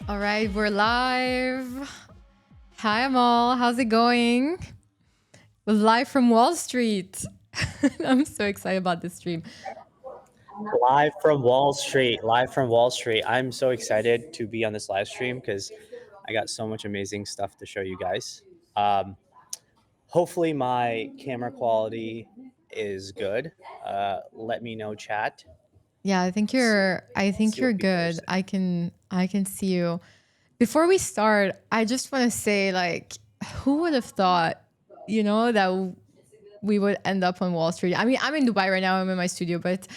All right, we're live. Hi, Amol. How's it going? We're live from Wall Street. I'm so excited about this stream. Live from Wall Street. Live from Wall Street. I'm so excited to be on this live stream because I got so much amazing stuff to show you guys. Hopefully, my camera quality is good. Let me know, chat. Yeah, I think you're. I Let's think see you're what people are good. saying. I can see you. Before we start, I just want to say, like, who would have thought, that we would end up on Wall Street? I mean, I'm in Dubai right now. I'm in my studio, but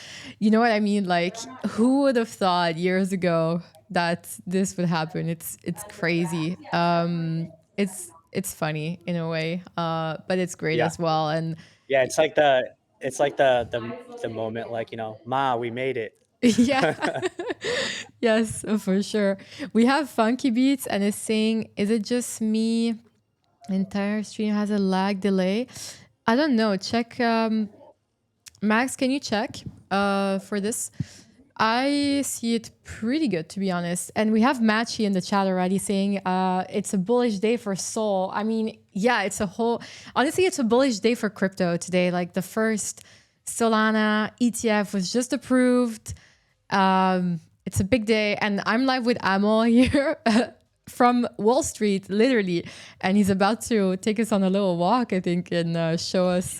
you know what I mean. Like, who would have thought years ago that this would happen? It's crazy. It's funny in a way, but it's great Yeah, as well. And yeah. It's like the moment, like Ma, we made it. yeah, yes, for sure. We have Funky Beats, and it's saying, "Is it just me? Entire stream has a lag delay." I don't know. Check. Max, can you check for this? I see it pretty good, to be honest. And we have Matchy in the chat already saying it's a bullish day for Sol. I mean, yeah, honestly, it's a bullish day for crypto today. Like the first Solana ETF was just approved. It's a big day. And I'm live with Amol here from Wall Street, literally. And he's about to take us on a little walk, I think, and show us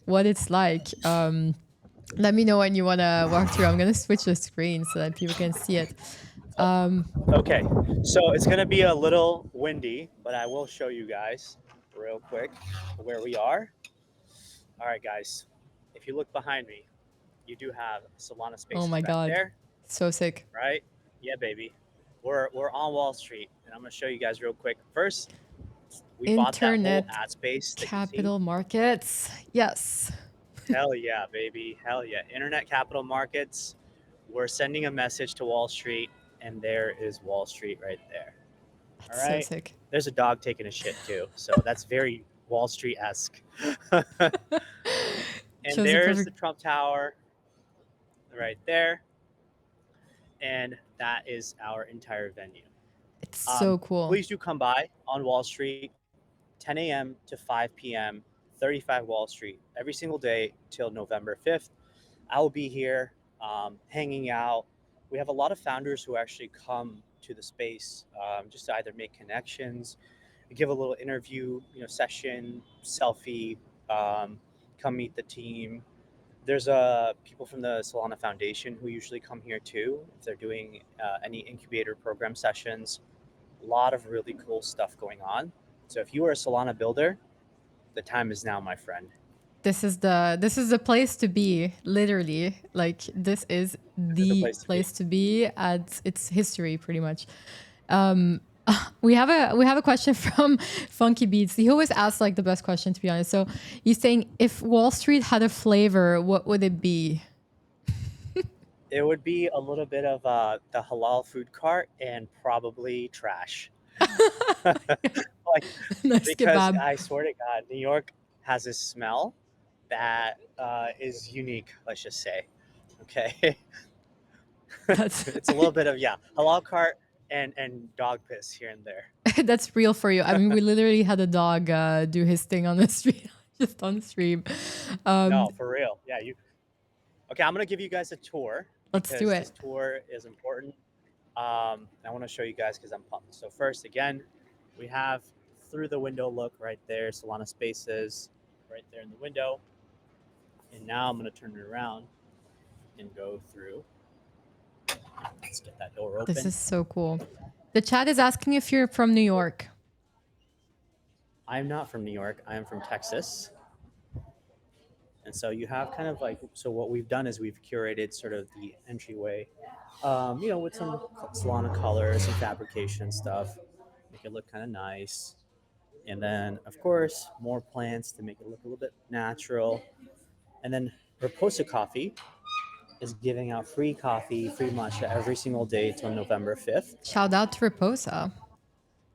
what it's like. Let me know when you want to walk through. I'm going to switch the screen so that people can see it. Okay, so it's gonna be a little windy, but I will show you guys real quick where we are. All right, guys, if you look behind me, you do have Solana Oh Spaces my back God. there, So sick. right? Yeah, baby. We're on Wall Street, and I'm gonna show you guys real quick. First, we bought that whole Internet ad space that you see. capital markets. Yes. Hell yeah, baby. Hell yeah. Internet capital markets. We're sending a message to Wall Street, and there is Wall Street right there. All That's so right. sick. There's a dog taking a shit too, so that's very Wall Street esque. And Shows the there's the perfect. Trump Tower right there. And that is our entire venue. It's so cool. Please do come by on Wall Street, 10 a.m. to 5 p.m., 35 Wall Street, every single day till November 5th. I will be here hanging out. We have a lot of founders who actually come to the space just to either make connections, give a little interview, session, selfie, come meet the team. There's people from the Solana Foundation who usually come here too if they're doing any incubator program sessions. A lot of really cool stuff going on. So if you are a Solana builder, the time is now, my friend. This is the place to be, literally. Like this is This is the the place to be. place to be at its history pretty much. We have a question from Funky Beats. He always asks like the best question, to be honest. So he's saying, if Wall Street had a flavor, what would it be? It would be a little bit of the halal food cart and probably trash. Like, Nice because kebab. I swear to God, New York has this smell that is unique, let's just say. Okay. That's It's a little bit of, halal cart and dog piss here and there. that's real for you. I mean, we literally had a dog do his thing on the street, just on stream. No, for real. Yeah, you. Okay, I'm gonna give you guys a tour Let's do because this it. tour is important. I want to show you guys because I'm pumped. So first, again, we have through the window look right there, Solana Spaces, right there in the window. And now I'm gonna turn it around and go through. Let's get that door This open. is so cool. The chat is asking if you're from New York. I'm not from New York. I am from Texas. And so you have kind of like, so what we've done is we've curated sort of the entryway, with some Solana colors, some fabrication stuff, make it look kind of nice. And then, of course, more plants to make it look a little bit natural. And then Raposa Coffee is giving out free coffee, free matcha every single day till November 5th. Shout out to Raposa.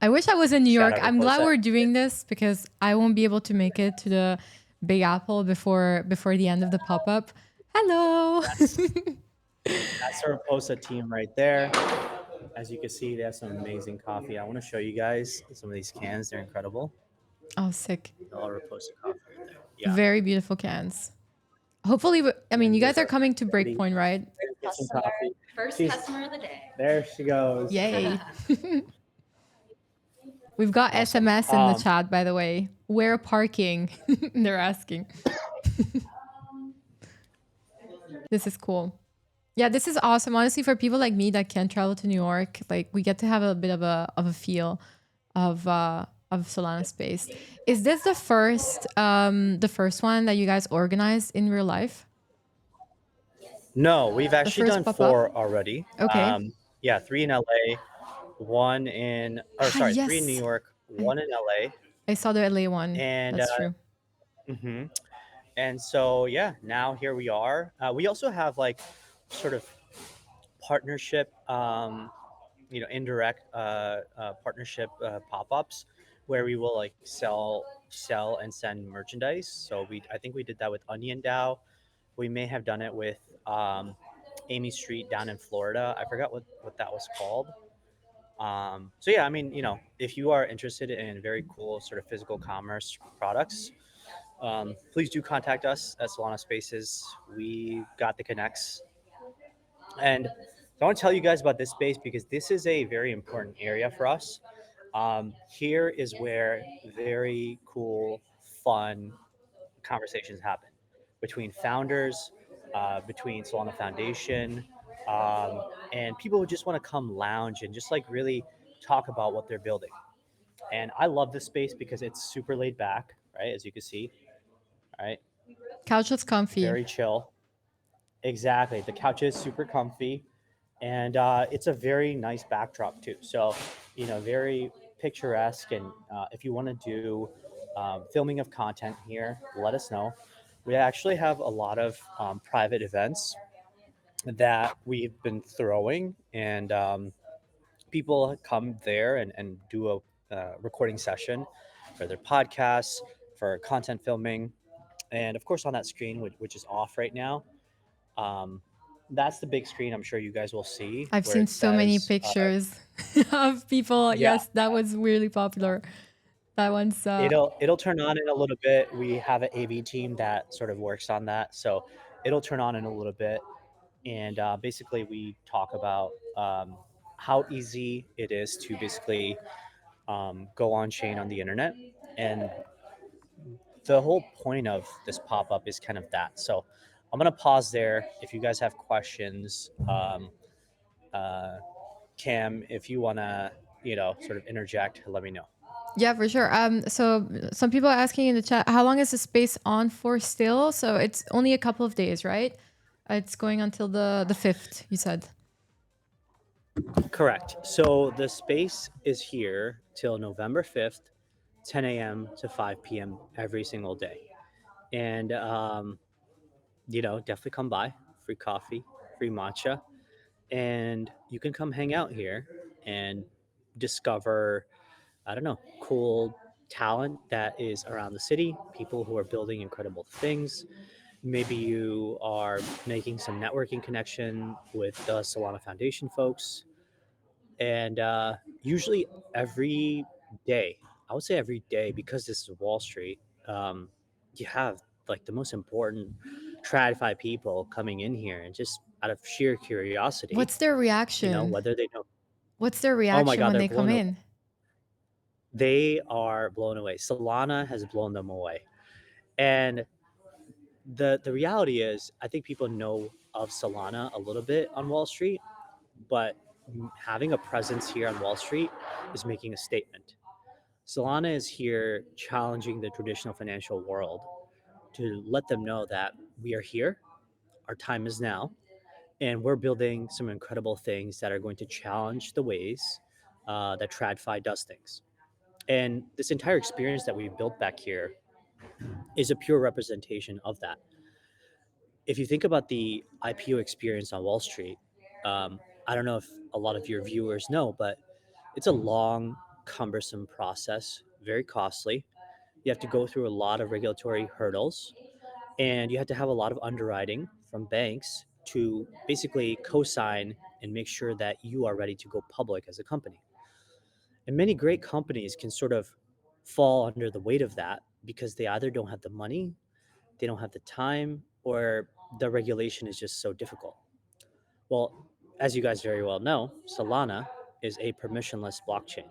I wish I was in New Shout York. out I'm glad Raposa. we're doing this because I won't be able to make it to the Big Apple before the end of the pop-up. Hello. That's the Raposa team right there. As you can see, they have some amazing coffee. I want to show you guys some of these cans. They're incredible. Oh, sick. I'll repost the coffee right there. Yeah. Very beautiful cans. Hopefully, I And mean, then you guys here's are our coming to pretty Breakpoint, right? get some coffee. First customer of the day. There she goes. Yay. We've got Awesome. SMS in the chat, by the way. Where parking? They're asking. This is cool. Yeah, this is awesome. Honestly, for people like me that can't travel to New York, like we get to have a bit of a feel of Solana Space. Is this the first one that you guys organized in real life? No, we've The actually first done pop up? four already. Okay. Yeah, three in LA, one in, or Ah, sorry, three in New yes. York, I, one in LA, I saw the LA one. and That's true. mhm. And so yeah, now here we are. We also have like sort of partnership, indirect partnership pop-ups where we will like sell and send merchandise. So I think we did that with Onion Dow. We may have done it with Amy Street down in Florida. I forgot what that was called. So yeah, I mean, if you are interested in very cool sort of physical commerce products, please do contact us at Solana Spaces. We got the connects. And so I want to tell you guys about this space because this is a very important area for us. Here is where very cool, fun conversations happen between founders, between Solana Foundation, and people who just want to come lounge and just like really talk about what they're building. And I love this space because it's super laid back, right? As you can see, right? Couch looks comfy. Very chill. Exactly. The couch is super comfy, and it's a very nice backdrop too. So, very picturesque. And if you want to do filming of content here, let us know. We actually have a lot of private events that we've been throwing, and people come there and do a recording session for their podcasts, for content filming, and of course on that screen, which is off right now. Um, that's the big screen. I'm sure you guys will see I've where seen it so many says, pictures of people. "Yeah." Yes, that was really popular. That one's It'll turn on in a little bit. We have an AV team that sort of works on that, so it'll turn on in a little bit. And basically, we talk about how easy it is to basically go on chain on the internet, and the whole point of this pop up is kind of that. So I'm gonna pause there. If you guys have questions, uh, Cam, if you wanna, sort of interject, let me know. yeah, for sure. So some people are asking in the chat, how long is the space on for still? So it's only a couple of days, right? It's going until the 5th, you said. Correct. So the space is here till November 5th, 10 a.m. to 5 p.m. every single day. And, definitely come by. Free coffee, free matcha. And you can come hang out here and discover, I don't know, cool talent that is around the city, people who are building incredible things. Maybe you are making some networking connection with the Solana Foundation folks. And usually every day, I would say every day, because this is Wall Street, you have like the most important TradFi people coming in here, and just out of sheer curiosity, What's their reaction? whether they know. What's their Oh my reaction God, when they're they come blown away. in? They are blown away. Solana has blown them away, and the reality is, I think people know of Solana a little bit on Wall Street, but having a presence here on Wall Street is making a statement. Solana is here challenging the traditional financial world to let them know that we are here, our time is now, and we're building some incredible things that are going to challenge the ways that TradFi does things. And this entire experience that we built back here is a pure representation of that. If you think about the IPO experience on Wall Street, I don't know if a lot of your viewers know, but it's a long, cumbersome process, very costly. You have to go through a lot of regulatory hurdles, and you have to have a lot of underwriting from banks to basically co-sign and make sure that you are ready to go public as a company. And many great companies can sort of fall under the weight of that because they either don't have the money, they don't have the time, or the regulation is just so difficult. Well, as you guys very well know, Solana is a permissionless blockchain.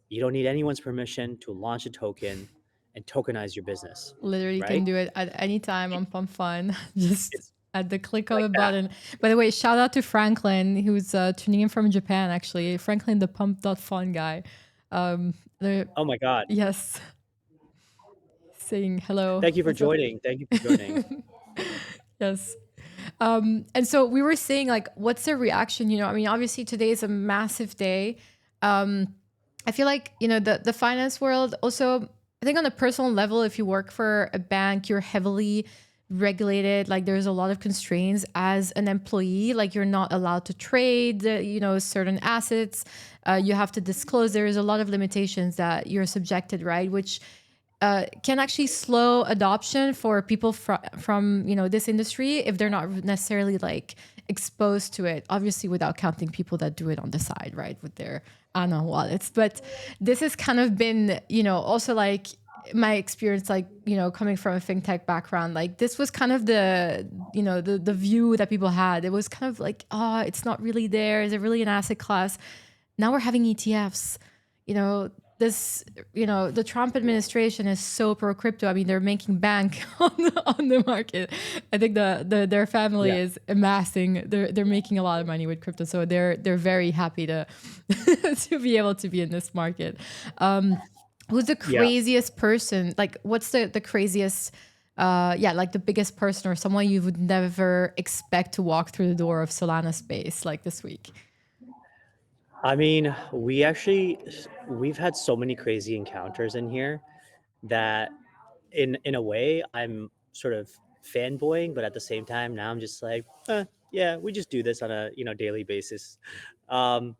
You don't need anyone's permission to launch a token and tokenize your business, Literally can right? do it at any time on Pump Fun, just It's at the click of like a that. button. By the way, shout out to Franklin, who's tuning in from Japan, actually. Franklin, the Pump.fun guy. The, Oh my God. yes, saying hello. Thank you for What's up? joining. Thank you for joining. Yes. And so we were saying, like, what's the reaction? I mean, obviously today is a massive day. I feel like, the finance world also, I think on a personal level, if you work for a bank, you're heavily regulated. Like there's a lot of constraints as an employee. Like you're not allowed to trade, certain assets. You have to disclose. There's a lot of limitations that you're subjected, right? Which can actually slow adoption for people from this industry if they're not necessarily like exposed to it, obviously without counting people that do it on the side, right, with their Ana wallets. But this has kind of been also like my experience, like coming from a fintech background, like this was kind of the view that people had. It was kind of like, oh, it's not really there, is it really an asset class? Now we're having ETFs. This the Trump administration is so pro crypto. I mean, they're making bank on the market. I think their family Yeah. is amassing. They're making a lot of money with crypto, so they're very happy to to be able to be in this market. Who's the Yeah. craziest person? Like, what's the craziest? Yeah, like the biggest person or someone you would never expect to walk through the door of Solana Space like this week. I mean, we've had so many crazy encounters in here that in a way I'm sort of fanboying, but at the same time now I'm just like, yeah, we just do this on a daily basis. Um,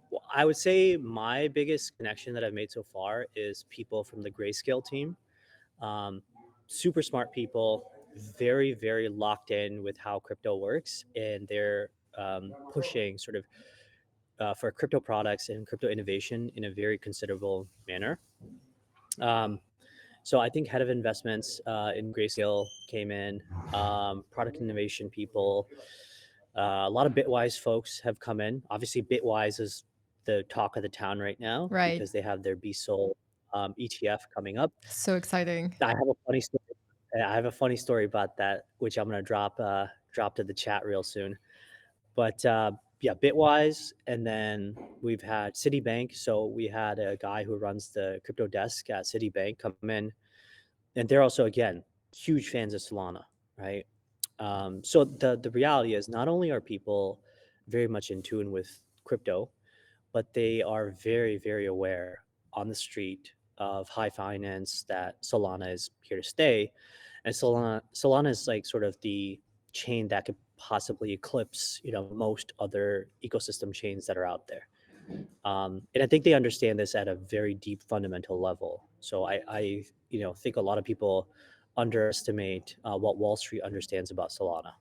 well, I would say my biggest connection that I've made so far is people from the Grayscale team. Um, Super smart people, very very locked in with how crypto works, and they're pushing sort of for crypto products and crypto innovation in a very considerable manner. Um, so I think head of investments in Grayscale came in, product innovation people, a lot of Bitwise folks have come in. Obviously, Bitwise is the talk of the town right now Right. because they have their BSOL ETF coming up. So exciting. I have a funny story. I have a funny story about that, which I'm gonna drop to the chat real soon. But yeah, Bitwise, and then we've had Citibank. So we had a guy who runs the crypto desk at Citibank come in, and they're also again huge fans of Solana, right? So the reality is not only are people very much in tune with crypto, but they are very very aware on the street of high finance that Solana is here to stay, and Solana is like sort of the chain that could possibly eclipse most other ecosystem chains that are out there. And I think they understand this at a very deep fundamental level. So I think a lot of people underestimate what Wall Street understands about Solana.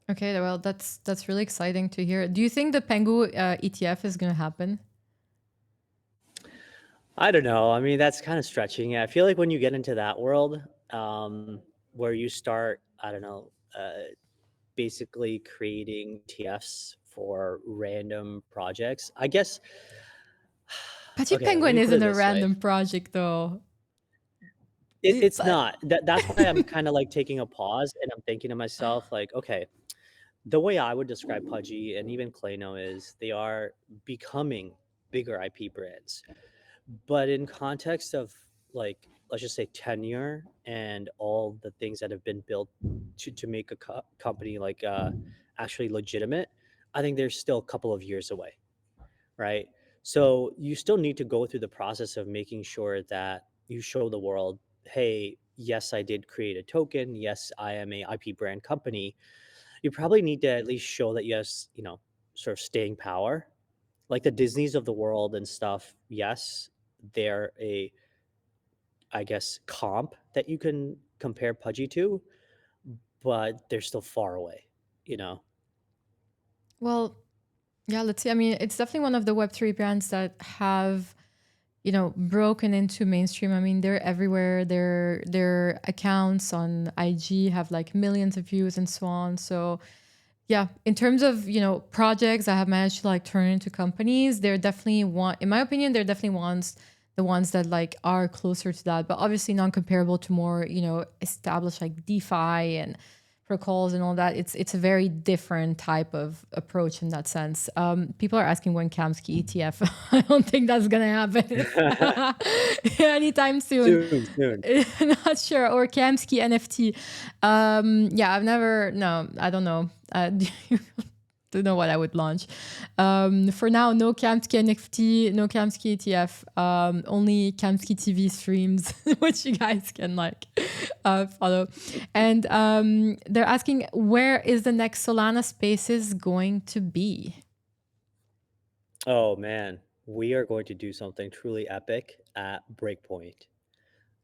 Okay, well, that's really exciting to hear. Do you think the Pengu ETF is going to happen? I don't know. I mean, that's kind of stretching it. I feel like when you get into that world, where you start, I don't know, basically creating TFs for random projects. I guess. Patchy Okay, let Penguin me put isn't it a this way. random project, though. It's not. That's why I'm kind of like taking a pause and I'm thinking to myself, like, okay, the way I would describe Pudgy and even Klano is they are becoming bigger IP brands. But in context of, like, let's just say tenure and all the things that have been built to make a company like actually legitimate, I think they're still a couple of years away, right? So you still need to go through the process of making sure that you show the world, hey, yes, I did create a token. Yes, I am a IP brand company. You probably need to at least show that, yes, sort of staying power, like the Disneys of the world and stuff. Yes, they're a, I guess, comp that you can compare Pudgy to, but they're still far away, you know? Well, yeah, let's see. I mean, it's definitely one of the Web3 brands that have, broken into mainstream. I mean, they're everywhere. Their accounts on IG have like millions of views and so on. So yeah, in terms of, projects that have managed to like turn into companies, they're definitely one, in my opinion, they're definitely the ones that like are closer to that, but obviously non-comparable to more, established like DeFi and protocols and all that. It's a very different type of approach in that sense. People are asking when Kamsky ETF. I don't think that's gonna happen anytime soon. Soon, soon. Not sure. Or Kamsky NFT. Yeah, I've never. No, I don't know. Don't know what I would launch. For now, no Kamsky NFT, no Kamsky ETF. Only Kamsky TV streams, which you guys can like follow. And they're asking, where is the next Solana Spaces going to be? Oh man, we are going to do something truly epic at Breakpoint.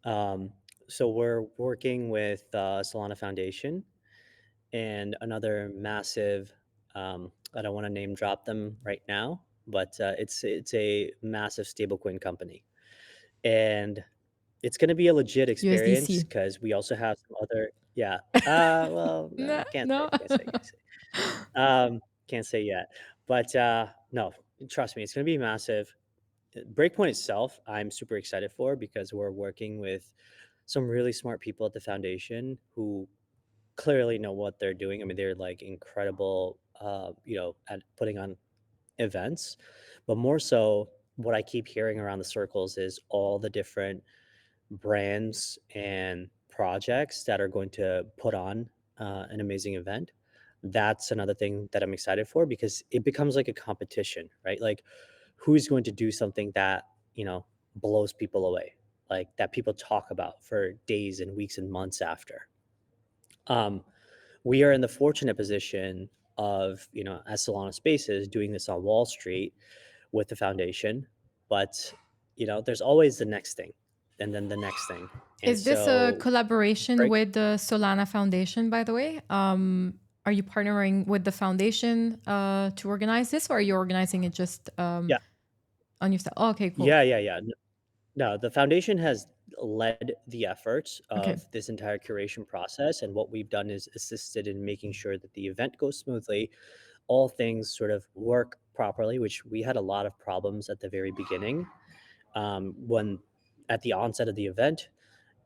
Um, so we're working with Solana Foundation and another massive. I don't want to name drop them right now, but it's a massive stablecoin company, and it's going to be a legit experience USDC. because we also have some other. Yeah. Well, No, can't say, no. can't say, can't say. Can't say yet, but no, trust me, it's going to be massive. Breakpoint itself, I'm super excited for because we're working with some really smart people at the foundation who clearly know what they're doing. I mean, they're like incredible, at putting on events, but more so, what I keep hearing around the circles is all the different brands and projects that are going to put on an amazing event. That's another thing that I'm excited for because it becomes like a competition, right? Like, who's going to do something that, blows people away, like that people talk about for days and weeks and months after. Um, we are in the fortunate position of, as Solana Spaces, doing this on Wall Street with the foundation, but there's always the next thing, and then the next thing, and Is this a so collaboration break. with the Solana Foundation, by the way? Are you partnering with the foundation to organize this, or are you organizing it just Yeah, on yourself? Oh, okay, cool. yeah, yeah, yeah. No, the foundation has led the efforts Okay. of this entire curation process, and what we've done is assisted in making sure that the event goes smoothly, all things sort of work properly, which we had a lot of problems at the very beginning, when at the onset of the event.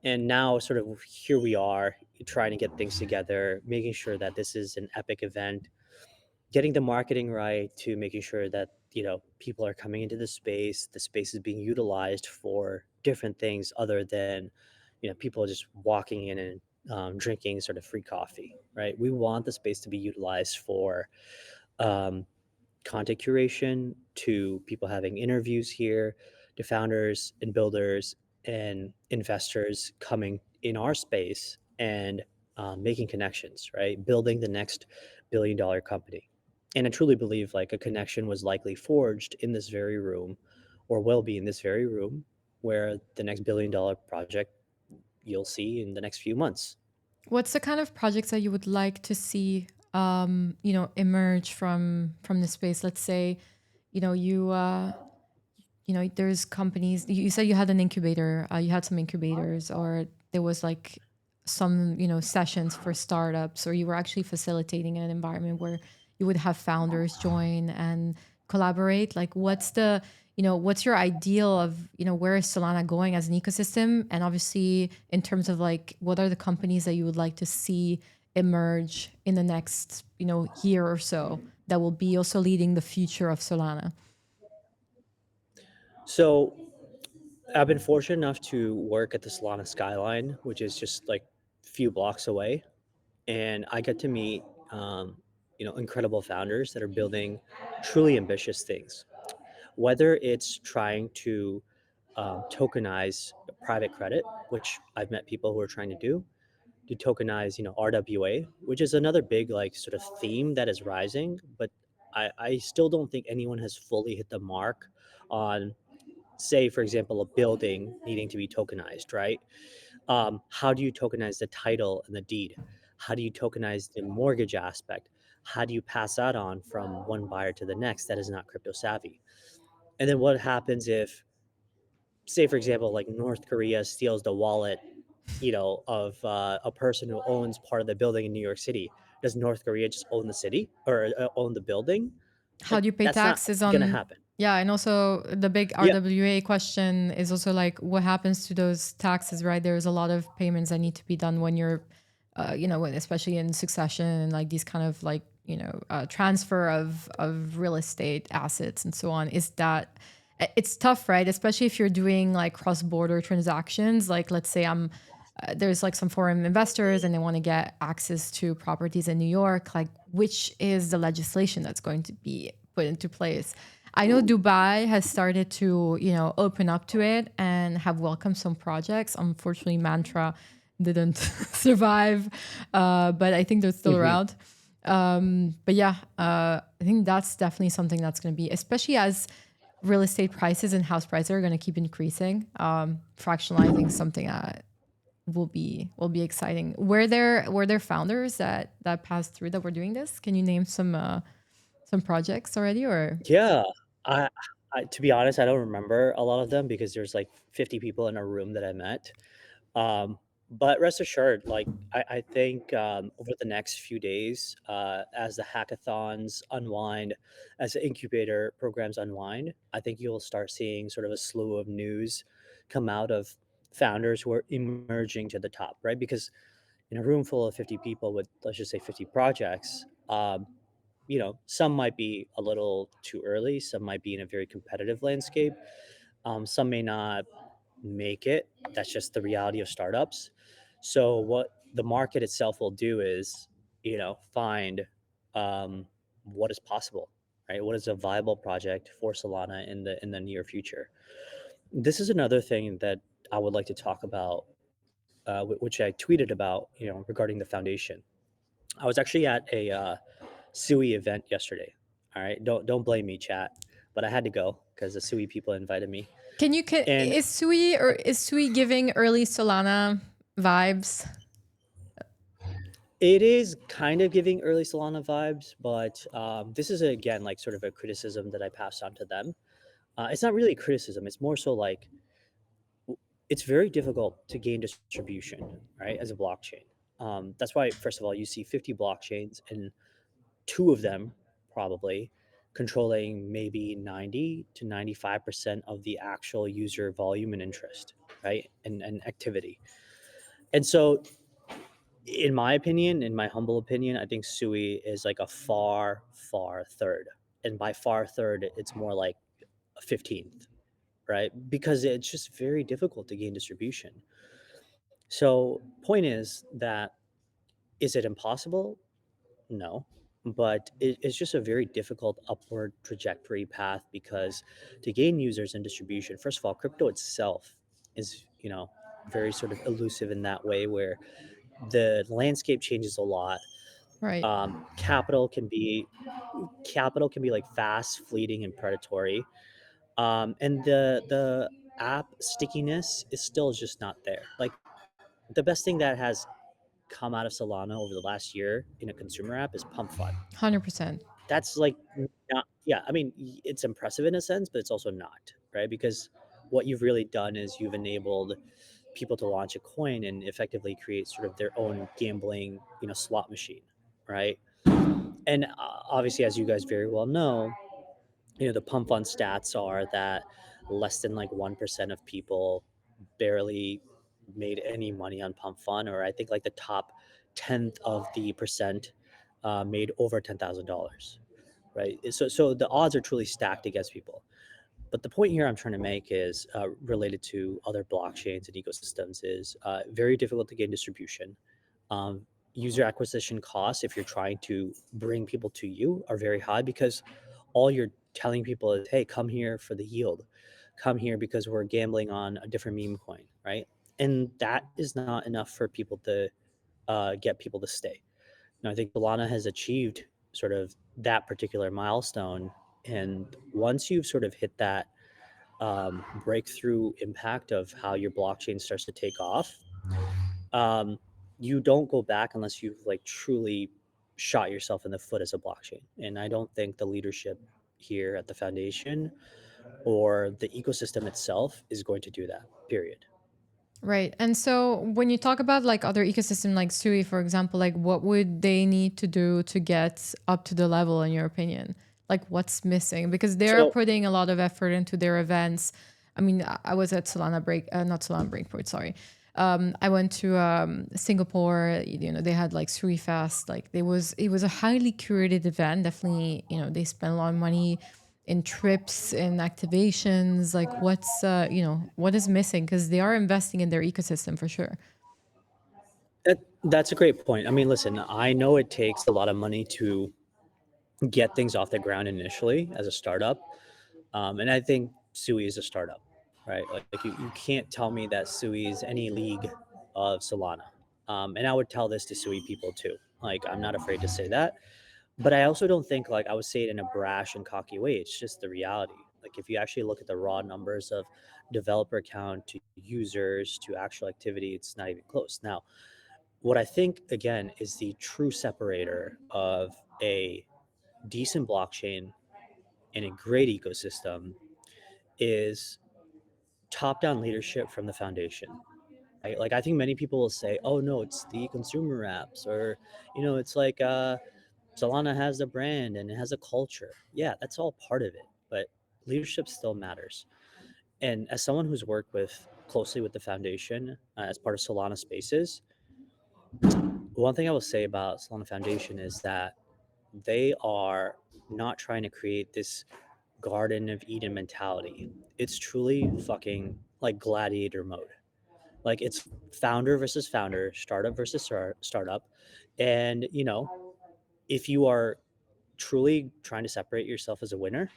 And now, sort of, here we are trying to get things together, making sure that this is an epic event, getting the marketing right, to making sure that people are coming into the space is being utilized for different things other than people just walking in and drinking sort of free coffee, right? We want the space to be utilized for um, content curation, to people having interviews here, to founders and builders and investors coming in our space and making connections, right? Building the next billion-dollar company. And I truly believe like a connection was likely forged in this very room, or will be in this very room, where the next billion-dollar project you'll see in the next few months. What's the kind of projects that you would like to see, emerge from the space? Let's say, you there's companies. You said you had an incubator. You had some incubators, or there was like some, sessions for startups, or you were actually facilitating an environment where you would have founders join and collaborate. Like, what's your ideal of, where is Solana going as an ecosystem? And obviously, in terms of like, what are the companies that you would like to see emerge in the next, year or so that will be also leading the future of Solana? So I've been fortunate enough to work at the Solana Skyline, which is just like a few blocks away, and I get to meet incredible founders that are building truly ambitious things. Whether it's trying to tokenize private credit, which I've met people who are trying to tokenize RWA, which is another big like sort of theme that is rising, but I still don't think anyone has fully hit the mark on, say, for example, a building needing to be tokenized, right? How do you tokenize the title and the deed? How do you tokenize the mortgage aspect? How do you pass that on from one buyer to the next that is not crypto savvy? And then what happens if, say, for example, like North Korea steals the wallet, of a person who owns part of the building in New York City? Does North Korea just own the city or own the building? How Like do you pay that's not taxes gonna on? happen. Yeah, and also the big Yeah. RWA question is also like what happens to those taxes, right? There's a lot of payments that need to be done when you're, especially in succession and like these kind of like transfer of real estate assets and so on. Is that it's tough, right? Especially if you're doing like cross border transactions. Like let's say there's like some foreign investors and they want to get access to properties in New York, like which is the legislation that's going to be put into place. I know Dubai has started to, open up to it and have welcomed some projects. Unfortunately, Mantra didn't survive, but I think they're still Hmm. around. But yeah, I think that's definitely something that's going to be, especially as real estate prices and house prices are going to keep increasing. Fractionalizing something will be exciting. Were there founders that passed through that were doing this? Can you name some projects already or? Yeah. I, to be honest, I don't remember a lot of them because there's like 50 people in a room that I met. Um, but rest assured, like I think over the next few days, as the hackathons unwind, as the incubator programs unwind, I think you'll start seeing sort of a slew of news come out of founders who are emerging to the top, right? Because in a room full of 50 people with, let's just say, 50 projects, some might be a little too early, some might be in a very competitive landscape, some may not make it. That's just the reality of startups. So what the market itself will do is, find what is possible, right? What is a viable project for Solana in the near future? This is another thing that I would like to talk about, which I tweeted about, regarding the foundation. I was actually at a SUI event yesterday. All right, don't blame me, chat, but I had to go because the SUI people invited me, and Is Sui giving early Solana vibes? it is kind of giving early Solana vibes, but this is again like sort of a criticism that I passed on to them. It's not really a criticism; it's more so like it's very difficult to gain distribution, right, as a blockchain. That's why, first of all, you see 50 blockchains and two of them probably controlling maybe 90 to 95% of the actual user volume and interest, right, and activity. And so in my humble opinion, I think Sui is like a far, far third. And by far third, it's more like a 15th, right? Because it's just very difficult to gain distribution. So, point is, is it impossible? No. But it's just a very difficult upward trajectory path because to gain users and distribution, first of all, crypto itself is, very sort of elusive in that way where the landscape changes a lot. Right. Capital can be like fast, fleeting, and predatory. And the app stickiness is still just not there. Like the best thing that has come out of Solana over the last year in a consumer app is Pump Fund. 100%. That's like not, yeah. I mean, it's impressive in a sense, but it's also not, right? Because what you've really done is you've enabled people to launch a coin and effectively create sort of their own gambling, slot machine, right? And obviously, as you guys very well know, the pump fund stats are that less than like 1% of people barely made any money on pump fund, or I think like the top tenth of the percent made over $10,000, right? So the odds are truly stacked against people. But the point here I'm trying to make is related to other blockchains and ecosystems is very difficult to gain distribution. User acquisition costs, if you're trying to bring people to you, are very high because all you're telling people is, hey, come here for the yield. Come here because we're gambling on a different meme coin, right? And that is not enough for people to get people to stay. I think Solana has achieved sort of that particular milestone. And once you've sort of hit that breakthrough impact of how your blockchain starts to take off, um, you don't go back unless you've like truly shot yourself in the foot as a blockchain. And I don't think the leadership here at the foundation or the ecosystem itself is going to do that, period. Right. And so when you talk about like other ecosystem like Sui, for example, like what would they need to do to get up to the level in your opinion? Like what's missing? Because they're So, putting a lot of effort into their events. I mean, I was at not Solana Breakport, sorry. I went to Singapore. You know, they had like Sui Fest. Like it was a highly curated event. Definitely, you know, they spent a lot of money in trips and activations. Like what's you know, what is missing? Because they are investing in their ecosystem for sure. that's a great point. I mean, listen, I know it takes a lot of money to get things off the ground initially as a startup. And I think Sui is a startup, right? Like you can't tell me that Sui is any league of Solana. And I would tell this to Sui people too. Like, I'm not afraid to say that. But I also don't think like I would say it in a brash and cocky way. It's just the reality. Like, if you actually look at the raw numbers of developer count to users to actual activity, it's not even close. Now, what I think again is the true separator of a decent blockchain and a great ecosystem is top down leadership from the foundation. Right? Like, I think many people will say, "Oh no, it's the consumer apps," or it's like Solana has the brand and it has a culture. Yeah, that's all part of it, but leadership still matters. And as someone who's worked with closely with the foundation as part of Solana Spaces, one thing I will say about Solana Foundation is that they are not trying to create this Garden of Eden mentality. It's truly fucking like gladiator mode. Like, it's founder versus founder, startup versus startup. And, if you are truly trying to separate yourself as a winner,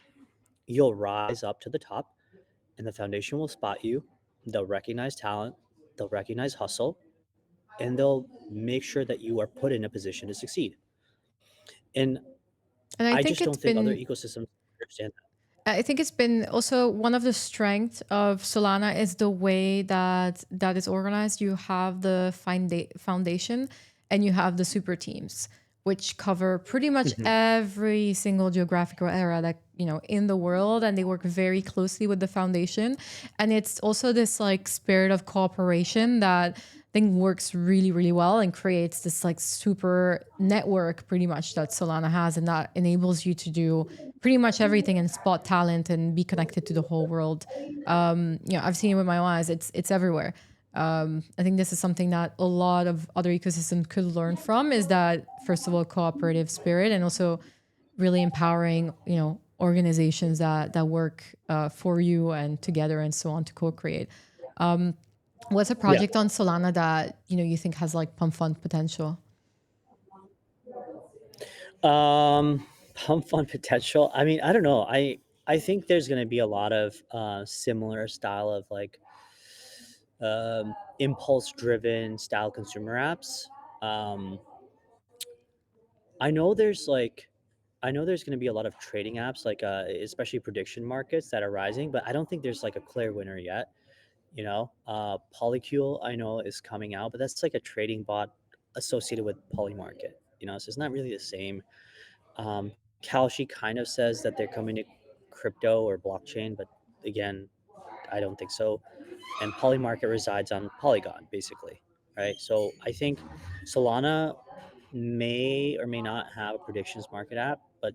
you'll rise up to the top and the foundation will spot you. They'll recognize talent, they'll recognize hustle, and they'll make sure that you are put in a position to succeed. And And I just don't think other ecosystems understand that. I think it's been also one of the strengths of Solana is the way that that is organized. You have the foundation and you have the super teams, which cover pretty much Mhm. every single geographical area that you know in the world, and they work very closely with the foundation. And it's also this like spirit of cooperation that I think works really, really well and creates this like super network pretty much that Solana has, and that enables you to do pretty much everything and spot talent and be connected to the whole world. You know, I've seen it with my own eyes. It's everywhere. I think this is something that a lot of other ecosystems could learn from. Is that first of all cooperative spirit, and also really empowering you know organizations that work for you and together and so on to co-create. What's a Yeah. project on Solana that you know you think has like pump fund potential? Pump fund potential. I mean, I don't know. I think there's going to be a lot of similar style of like impulse driven style consumer apps. Um, I know there's like I know there's going to be a lot of trading apps, like especially prediction markets that are rising, but I don't think there's like a clear winner yet. Polycule I know is coming out, but that's like a trading bot associated with Polymarket. So it's not really the same. Um, Kalshi kind of says that they're coming to crypto or blockchain, but again, I don't think so. And Polymarket resides on Polygon, basically, right? So I think Solana may or may not have a predictions market app, but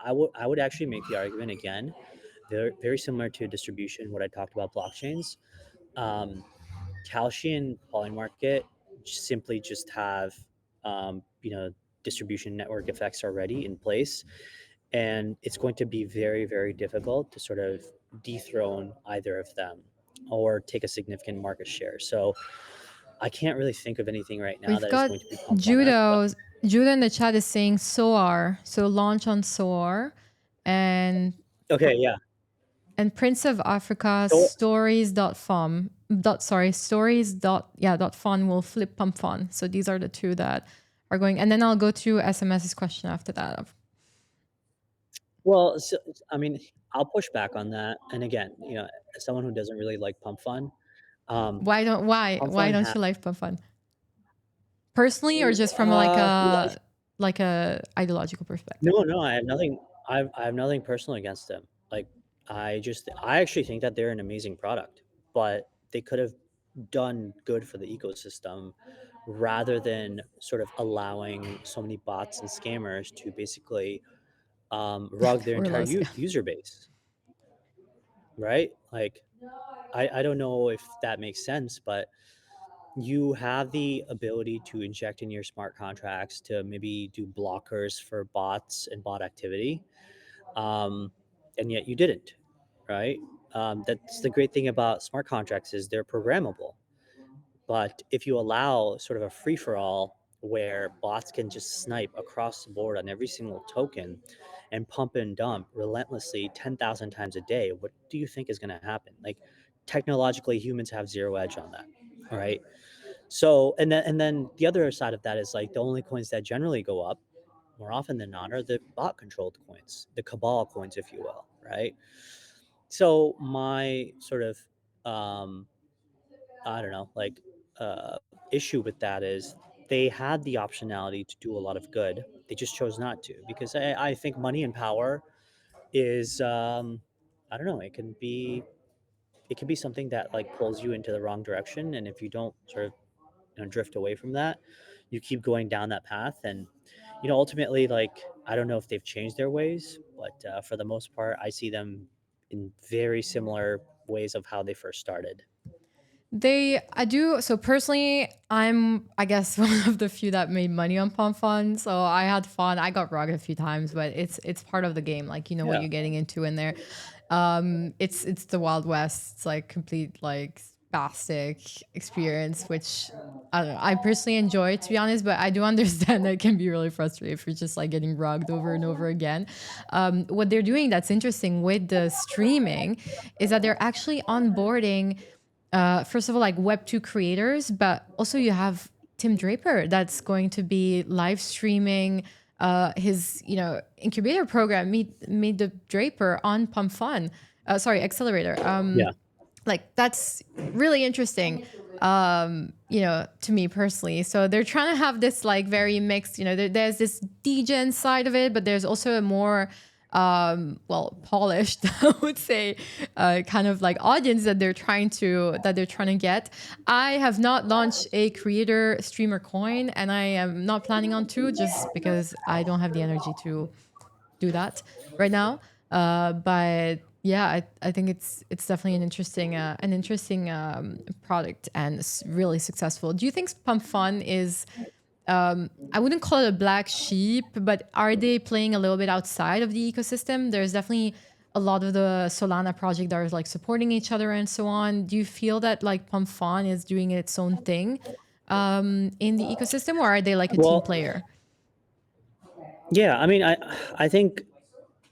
I would actually make the argument again. They're very similar to distribution. What I talked about blockchains, um, Kalshi and Polymarket simply just have distribution network effects already in place, and it's going to be very very difficult to sort of dethrone either of them or take a significant market share. So I can't really think of anything right now We've that is got going to be pump on us. But Judah in the chat is saying SOAR, so launch on SOAR, and okay, yeah. Prince of Africa So stories dot fun will flip pump fun. So these are the two that are going, and then I'll go to SMS's question after that. well, so, I mean, I'll push back on that. And again, as someone who doesn't really like pump fun, um, pump Why fun don't has you like pump fun personally, or just from like who does? like a ideological perspective? No, no, I have nothing. I have nothing personal against them. Like, I actually think that they're an amazing product, but they could have done good for the ecosystem rather than sort of allowing so many bots and scammers to basically rug their Or entire less, yeah. user base, right? Like, I don't know if that makes sense, but you have the ability to inject in your smart contracts to maybe do blockers for bots and bot activity, um, and yet you didn't, right? That's the great thing about smart contracts is they're programmable. But if you allow sort of a free for all where bots can just snipe across the board on every single token and pump and dump relentlessly 10,000 times a day, what do you think is going to happen? Like, technologically, humans have zero edge on that. All right. So, and then the other side of that is like the only coins that generally go up more often than not are the bot controlled coins, the cabal coins, if you will. Right. So my sort of um, I don't know, like, uh, issue with that is they had the optionality to do a lot of good. They just chose not to because I think money and power is, I don't know, it can be something that like pulls you into the wrong direction, and if you don't sort of drift away from that, you keep going down that path, and ultimately, like, I don't know if they've changed their ways, but for the most part, I see them in very similar ways of how they first started. I do. So personally, I guess, one of the few that made money on Pump Fun. So I had fun. I got rocked a few times, but it's part of the game. Like, you know what Yeah. you're getting into in there. It's the Wild West. It's like complete like spastic experience, which I don't know. I personally enjoy it, to be honest, but I do understand that it can be really frustrating if you're just like getting rugged over and over again. What they're doing that's interesting with the streaming is that they're actually onboarding, first of all, like Web2 creators, but also you have Tim Draper that's going to be live streaming his, incubator program, Meet the Draper on Pump Fun. Sorry, Accelerator. Yeah. Like that's really interesting, to me personally. So they're trying to have this like very mixed, there's this degen side of it, but there's also a more polished, I would say, kind of like audience that they're trying to get. I have not launched a creator streamer coin, and I am not planning on to, just because I don't have the energy to do that right now. But yeah, I think it's definitely an interesting product, and really successful. Do you think Pump Fun is, I wouldn't call it a black sheep, but are they playing a little bit outside of the ecosystem? There's definitely a lot of the Solana project that are like supporting each other and so on. Do you feel that like Pump Fun is doing its own thing in the ecosystem, or are they like a team Well, player? yeah, I mean, I think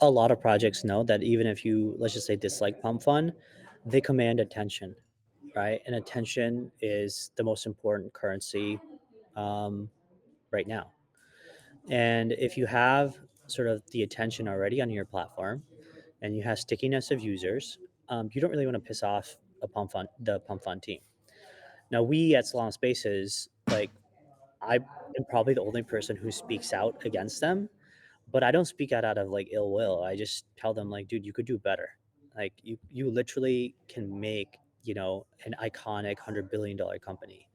a lot of projects know that even if you, let's just say, dislike Pump Fun, they command attention, right? And attention is the most important currency um, right now. And if you have sort of the attention already on your platform and you have stickiness of users, you don't really want to piss off the Pump Fun team. Now, we at Solana Spaces, like, I am probably the only person who speaks out against them, but I don't speak out of like ill will. I just tell them like, dude, you could do better. Like, you literally can make, an iconic $100 billion company.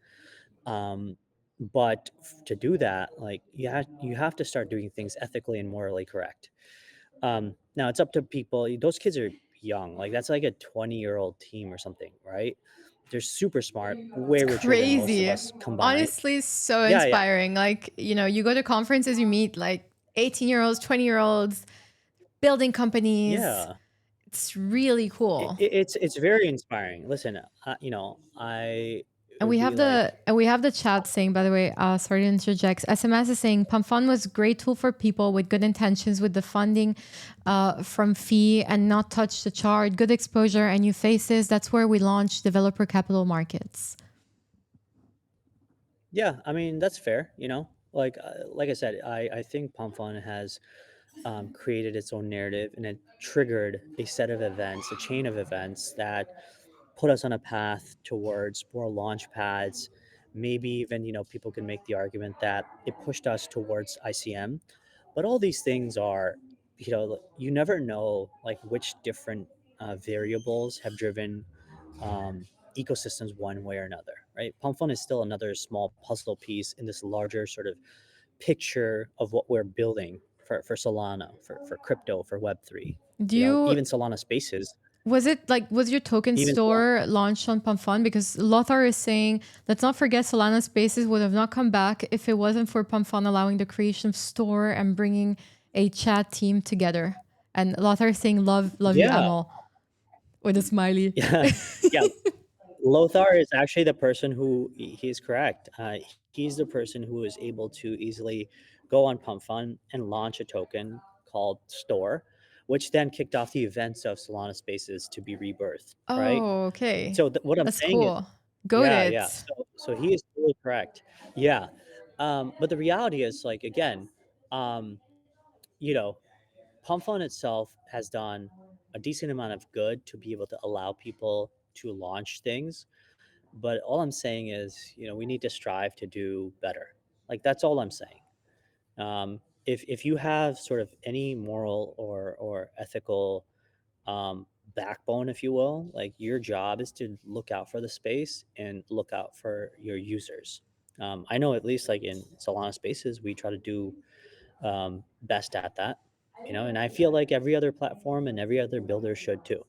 Um, but to do that, like, you have to start doing things ethically and morally correct. Now it's up to people. Those kids are young. Like, that's like a 20-year-old team or something, right? They're super smart, It's way richer than most of crazy. us combined. Honestly, so Yeah, yeah, inspiring. Like, you go to conferences, you meet like 18-year-olds, 20-year-olds building companies. yeah. It's really cool. It's very inspiring. Listen, I And we would be have like, the chat saying, by the way, sorry to interject. SMS is saying Pumfund was a great tool for people with good intentions with the funding from fee and not touch the chart, good exposure and new faces. That's where we launched developer capital markets. yeah, I mean, that's fair. Like I said, I think Pomfon has created its own narrative, and it triggered a set of events, a chain of events that put us on a path towards more launch pads, Maybe even, people can make the argument that it pushed us towards ICM. But all these things are, you never know like which different variables have driven ecosystems one way or another, right? Pump Fund is still another small puzzle piece in this larger sort of picture of what we're building for Solana, for crypto, for Web3. Do you Even Solana Spaces, Was it like, was your token even Solana, store launched on Pumfund? Because Lothar is saying, let's not forget Solana Spaces would have not come back if it wasn't for Pumfund allowing the creation of store and bringing a chat team together. And Lothar is saying, love you, yeah, Amol, with a smiley. yeah, yeah. Lothar is actually the person who he's correct. He's the person who is able to easily go on Pump Fund and launch a token called Store, which then kicked off the events of Solana Spaces to be rebirthed, right? Oh, okay. So what I'm That's saying is, cool. yeah, Goaded. yeah. So he is totally correct. Yeah, but the reality is, like again, um, you know, Pump Fund itself has done a decent amount of good to be able to allow people to launch things, but all I'm saying is, we need to strive to do better. Like that's all I'm saying. If you have sort of any moral or ethical backbone, if you will, like your job is to look out for the space and look out for your users. I know at least like in Solana Spaces, we try to do best at that, and I feel like every other platform and every other builder should too.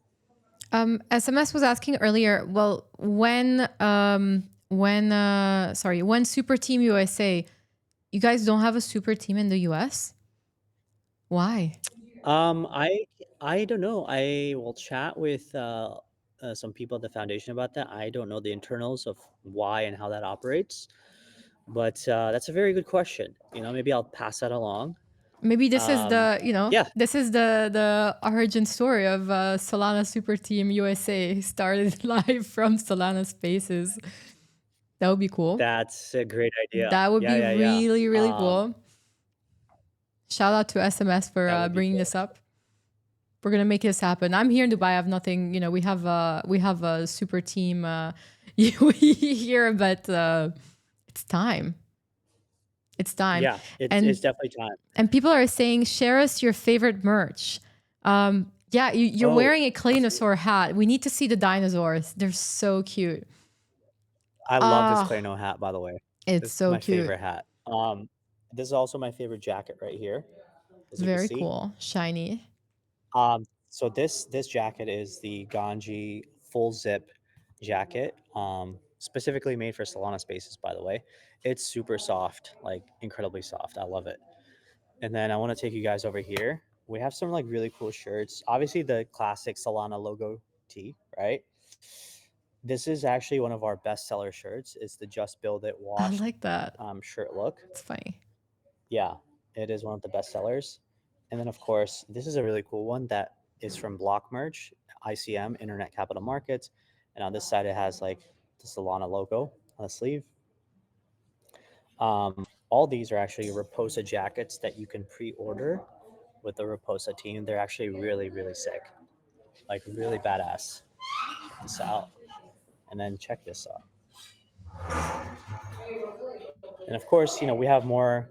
SMS was asking earlier, well, when Super Team USA, you guys don't have a super team in the US? Why? I don't know. I will chat with some people at the foundation about that. I don't know the internals of why and how that operates, but that's a very good question. Maybe I'll pass that along. Maybe this is Um, yeah, the origin story of Solana Super Team USA started live from Solana Spaces. That would be cool. that's a great idea. That would Yeah, be yeah, yeah. really, really cool. Shout out to SMS for That would be bringing cool. this up. We're gonna make this happen. I'm here in Dubai. I have nothing. We have a super team here, but it's time. It's time. Yeah, it's And definitely time. and people are saying, share us your favorite merch. Yeah, you're Oh, wearing a Claynosaur hat. We need to see the dinosaurs. They're so cute. I love this Ah, Clano hat, by the way. it's This is so my cute. favorite hat. This is also my favorite jacket right here, as you can Very see. cool. Shiny. So this jacket is the Ganji full zip jacket, specifically made for Solana Spaces. By the way, it's super soft, like incredibly soft. I love it. And then I want to take you guys over here. We have some like really cool shirts. Obviously, the classic Solana logo tee, right? This is actually one of our best seller shirts. It's the Just Build It I Washed like that. shirt look. It's funny. Yeah, it is one of the best sellers. And then, of course, this is a really cool one that is from Block Merch, ICM, Internet Capital Markets. And on this side, it has like the Solana logo on the sleeve. All these are actually Raposa jackets that you can pre order with the Raposa team. They're actually really, really sick, like really badass. Check this out. And then check this out. And of course, we have more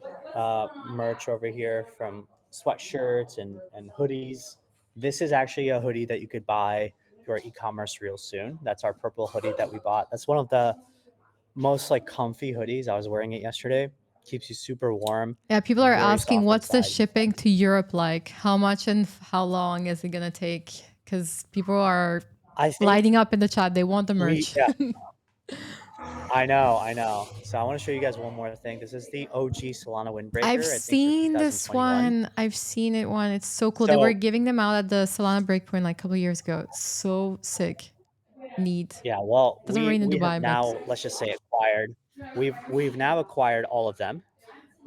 merch over here from sweatshirts and hoodies. This is actually a hoodie that you could buy through our e-commerce real soon. That's our purple hoodie that we bought. That's one of the most like comfy hoodies. I was wearing it yesterday. Keeps you super warm, Yeah, people are very asking, soft what's the inside. shipping to Europe like? How much and how long is it gonna take? Because people are I think lighting up in the chat. They want the merch. yeah, I know. So I want to show you guys one more thing. This is the OG Solana I've windbreaker. I think for seen this 2021. one. I've seen it one. It's so cool. They were So giving them out at the Solana Breakpoint like a couple years ago. It's so sick. Neat. yeah, well, Doesn't we rain in we have Dubai, but now, let's just say, acquired. We've now acquired all of them,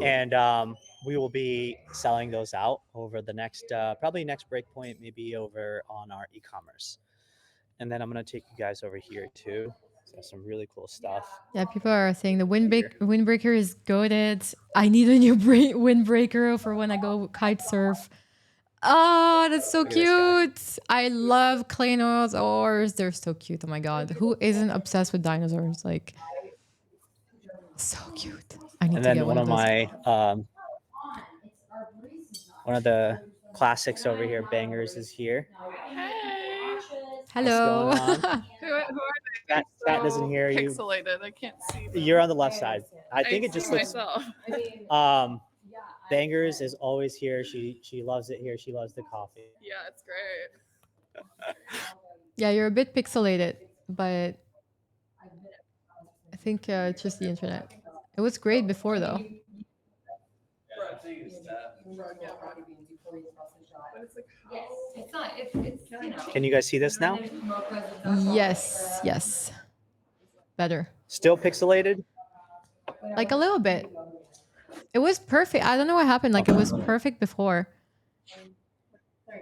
and we will be selling those out over the next probably next breakpoint, maybe over on our e-commerce. And then I'm gonna take you guys over here too. So some really cool stuff yeah, people are saying the here. windbreaker is goaded. I need a new windbreaker for when I go kite surf. Oh, that's so Look at this guy. cute. I love dinosaurs. They're so cute. Oh my god. Who isn't obsessed with dinosaurs? Like, So cute. I need And to get then one of those. one of the classics over here, Bangers, is here. Hey. What's going Hello. on? Who are they? Cat doesn't hear you. Pixelated. I can't see them. You're on the left side. I think I it just see looks. myself. Bangers is always here. She loves it here. She loves the coffee. Yeah, it's great. Yeah, you're a bit pixelated, but I think it's just the internet. It was great before, though. Can you guys see this now? Yes, yes. Better. Still pixelated? Like a little bit. It was perfect. I don't know what happened. Like it was perfect before.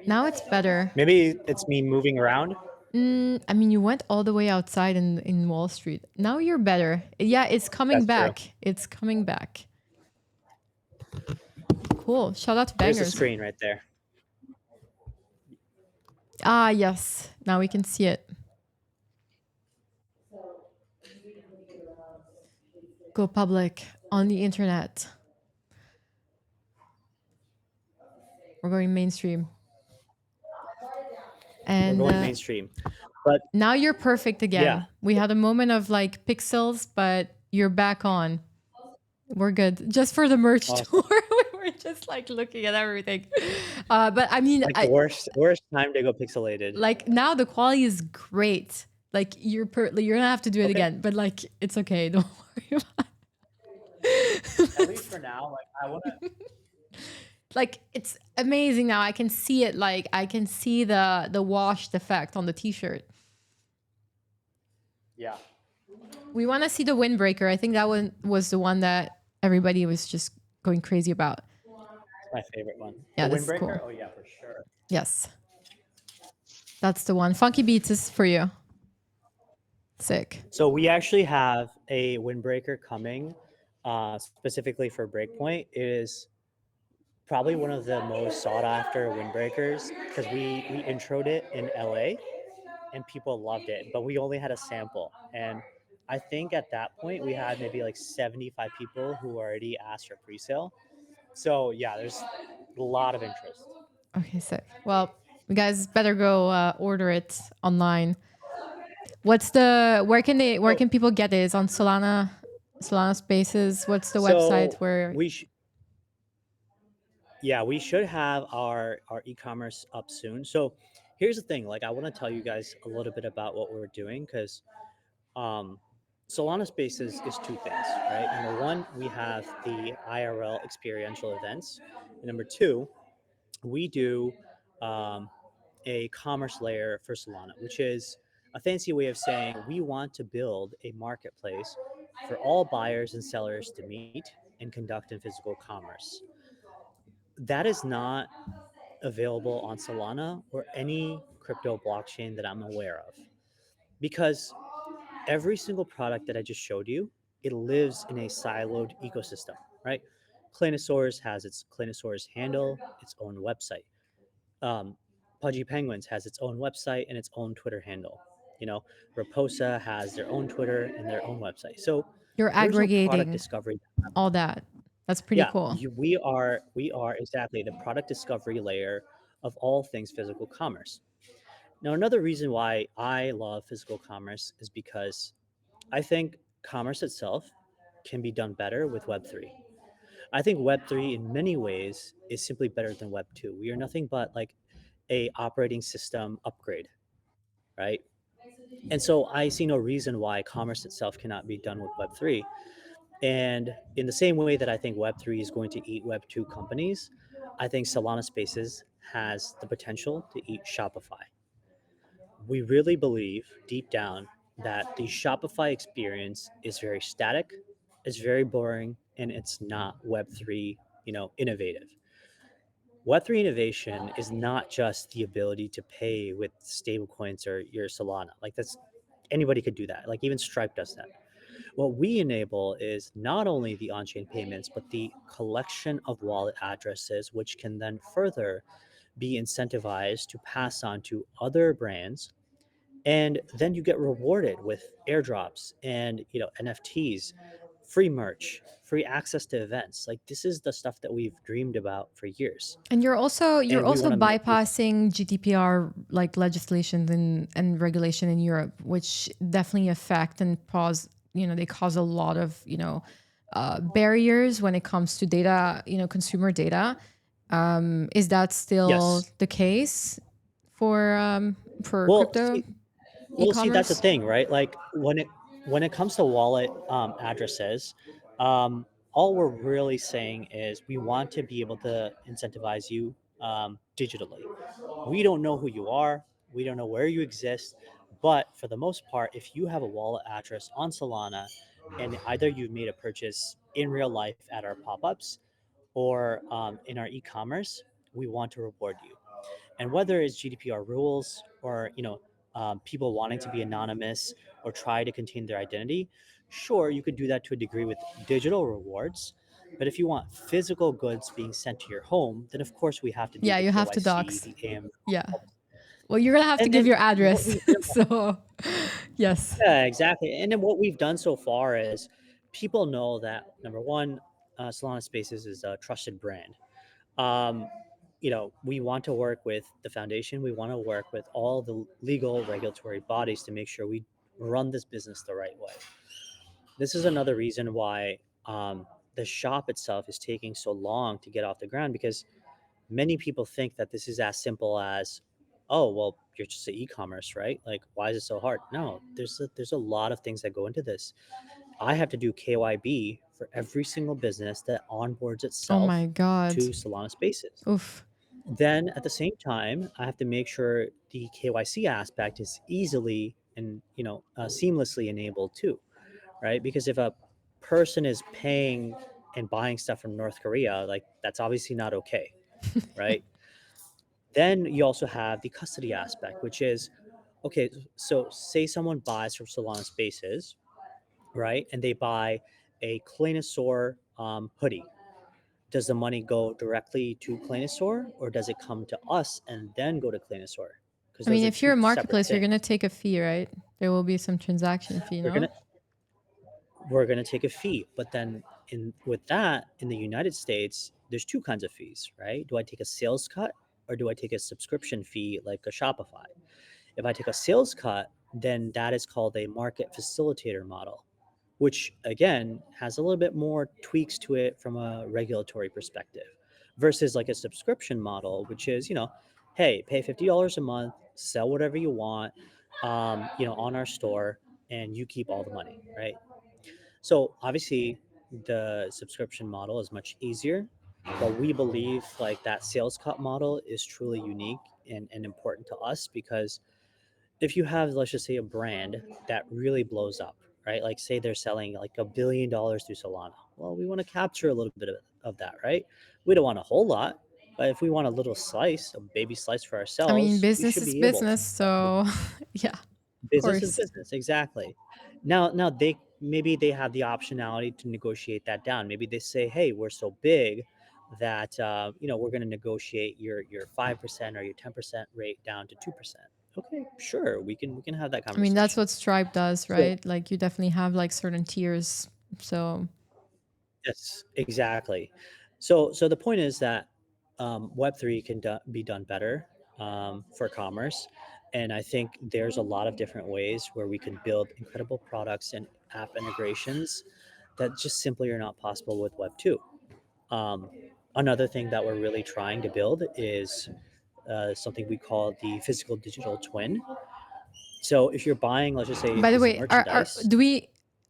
Now it's better. Maybe it's me moving around. I mean, you went all the way outside in Wall Street. Now you're better. Yeah, it's coming That's true. back. It's coming back. Cool. Shout out to There's the Bangers. screen right there. Ah, yes. Now we can see it. Go public on the internet. We're going mainstream. And We're going mainstream. But now you're perfect again. Yeah. We had a moment of like pixels, but you're back on. We're good. Just for the merch Awesome. tour, we were just like looking at everything. But I mean, like the worst time to go pixelated. like now the quality is great. Like you're gonna have to do it Okay. again, but like it's okay. Don't worry about At least for now, like I want to. like it's amazing now. I can see it. Like I can see the washed effect on the t-shirt. Yeah. We want to see the windbreaker. I think that one was the one that everybody was just going crazy about. My favorite one. Yeah, the this is windbreaker. cool. Oh yeah, for sure. Yes. That's the one. Funky Beats is for you. Sick. So we actually have a windbreaker coming, specifically for Breakpoint. It is probably one of the most sought after windbreakers because we introed it in LA and people loved it, but we only had a sample. And I think at that point we had maybe like 75 people who already asked for pre-sale. So yeah, there's a lot of interest. Okay, sick. Well, you guys better go order it online. Where can people get it? It's on Solana Spaces. What's the website where we should have our e-commerce up soon. So here's the thing, like I want to tell you guys a little bit about what we're doing because Solana Spaces is two things, right? Number one, we have the IRL experiential events. And number two, we do a commerce layer for Solana, which is a fancy way of saying we want to build a marketplace for all buyers and sellers to meet and conduct in physical commerce. That is not available on Solana or any crypto blockchain that I'm aware of because every single product that I just showed you, it lives in a siloed ecosystem, right? Clinosaurus has its Clinosaurus handle, its own website. Pudgy Penguins has its own website and its own Twitter handle. You know, Raposa has their own Twitter and their own website. So you're there's no product aggregating discovery. all that? That's pretty cool. We are exactly the product discovery layer of all things physical commerce. Now, another reason why I love physical commerce is because I think commerce itself can be done better with Web3. I think Web3 in many ways is simply better than Web2. We are nothing but like a operating system upgrade, right? And so I see no reason why commerce itself cannot be done with Web3. And in the same way that I think Web3 is going to eat Web2 companies, I think Solana Spaces has the potential to eat Shopify. We really believe deep down that the Shopify experience is very static, it's very boring, and it's not Web3, innovative. Web3 innovation is not just the ability to pay with stablecoins or your Solana. Like that's anybody could do that. Like even Stripe does that. What we enable is not only the on-chain payments, but the collection of wallet addresses, which can then further be incentivized to pass on to other brands. And then you get rewarded with airdrops and NFTs free merch, free access to events. Like this is the stuff that we've dreamed about for years, And you're and we also want to make this. bypassing GDPR like legislation and regulation in Europe, which definitely affect and cause, they cause a lot of, barriers when it comes to data, consumer data. Is that still Yes. the case for Well, crypto see, that's the e-commerce? thing, right? Like when it comes to wallet addresses, um, all we're really saying is we want to be able to incentivize you digitally. We don't know who you are, we don't know where you exist, but for the most part, if you have a wallet address on Solana, and either you've made a purchase in real life at our pop-ups or in our e-commerce, we want to reward you. And whether it's GDPR rules or people wanting to be anonymous or try to contain their identity, sure, you could do that to a degree with digital rewards. But if you want physical goods being sent to your home, then of course we have to do Yeah, the you have to KYC, dox. the AM. Yeah. Well, you're gonna have to And give then your what address. we've done, So, yes. yeah, exactly. And then what we've done so far is people know that number one, Solana Spaces is a trusted brand. Um, we want to work with the foundation. We want to work with all the legal regulatory bodies to make sure we run this business the right way. This is another reason why the shop itself is taking so long to get off the ground, because many people think that this is as simple as, oh, well, you're just an e-commerce, right? Like, why is it so hard? No, there's a lot of things that go into this. I have to do KYB for every single business that onboards Oh my itself God. to Solana Spaces. Oof. Then at the same time, I have to make sure the KYC aspect is easily and seamlessly enabled too, right? Because if a person is paying and buying stuff from North Korea, like that's obviously not okay, right? Then you also have the custody aspect, which is okay. So say someone buys from Solana Spaces, right, and they buy a Cleanosaur hoodie. Does the money go directly to Cleanosaur, or does it come to us and then go to Cleanosaur? Because I those mean, are if you're two a separate marketplace, you're things. gonna take a fee, right? There will be some transaction fee, We're no? gonna we're gonna take a fee, but then in with that in the United States, there's two kinds of fees, right? Do I take a sales cut or do I take a subscription fee like a Shopify? If I take a sales cut, then that is called a market facilitator model, which again has a little bit more tweaks to it from a regulatory perspective versus like a subscription model, which is, hey, pay $50 a month, sell whatever you want, on our store, and you keep all the money, right? So obviously the subscription model is much easier, but we believe like that sales cut model is truly unique and important to us because if you have, let's just say, a brand that really blows up, right? Like say they're selling like $1 billion through Solana. Well, we want to capture a little bit of that, right? We don't want a whole lot, but if we want a little slice, a baby slice for I mean, ourselves, we business should is be able to. business, so yeah, of Business is course. business, exactly. Now they maybe they have the optionality to negotiate that down. Maybe they say, hey, we're so big that we're going to negotiate your 5% or your 10% rate down to 2%. Okay, sure, we can have that I mean, that's conversation. what Stripe does, So right? Like you definitely have like certain tiers. So, yes, exactly. So the point is that Web3 can be done better for commerce, and I think there's a lot of different ways where we can build incredible products and app integrations that just simply are not possible with Web2. Um, Another thing that we're really trying to build is something we call the physical digital twin. So if you're buying, let's just say, a by the piece of way, merchandise,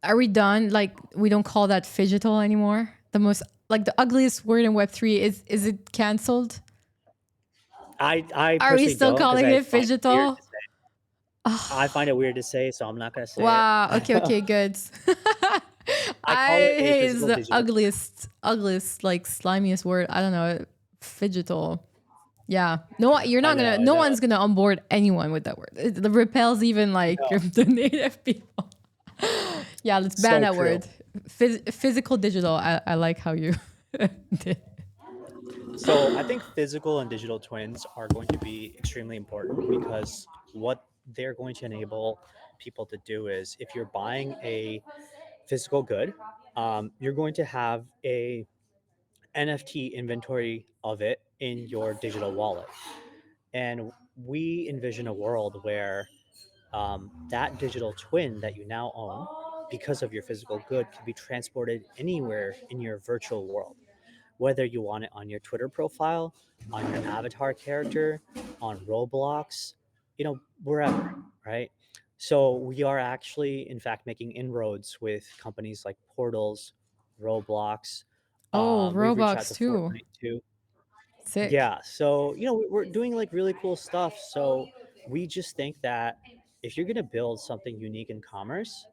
are we done? Like we don't call that phygital anymore. The most like the ugliest word in Web3 is it canceled? I Are we personally still don't because calling I it find it weird phygital? to say. I find it weird to say, so I'm not going to say it. Wow. Okay. Okay. Good. I I call it a hate it's physical the digital twin. ugliest, like slimiest word. I don't know. Phygital. Yeah. No, you're I not know, gonna. I No know. one's gonna onboard anyone with that word. It repels even like No, the native people. Yeah. Let's ban so that true. word. Physical digital. I like how you did. So I think physical and digital twins are going to be extremely important because what they're going to enable people to do is if you're buying physical good. You're going to have a NFT inventory of it in your digital wallet. And we envision a world where that digital twin that you now own, because of your physical good, can be transported anywhere in your virtual world, whether you want it on your Twitter profile, on your avatar character, on Roblox, wherever, right? So we are actually, in fact, making inroads with companies like Portals, Roblox. Oh, We've reached out Roblox to too. Fortnite too. Sick. Yeah, so we're doing like really cool stuff. So we just think that if you're gonna build something unique in commerce,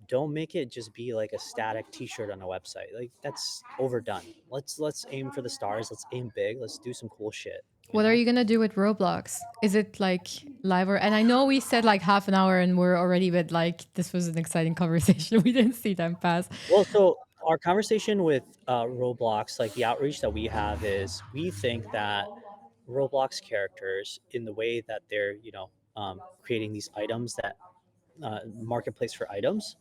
don't make it just be like a static T-shirt on a website. Like that's overdone. Let's aim for the stars. Let's aim big. Let's do some cool shit. You What are know. you gonna do with Roblox? Is it like live or? And I know we said like half an hour, and we're already, but like this was an exciting conversation. We didn't see them pass. Well, so our conversation with Roblox, like the outreach that we have is, we think that Roblox characters, in the way that they're creating these items, that marketplace for items,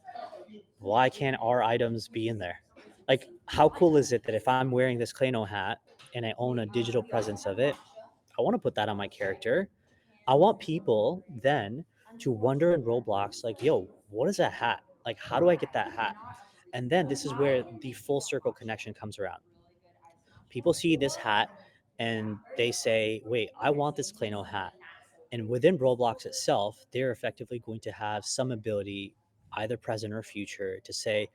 why can't our items be in there? Like, how cool is it that if I'm wearing this Klano hat and I own a digital presence of it, I want to put that on my character. I want people then to wonder in Roblox, like, yo, what is that hat? Like, how do I get that hat? And then this is where the full circle connection comes around. People see this hat and they say, wait, I want this Klano hat. And within Roblox itself, they're effectively going to have some ability, either present or future, to say,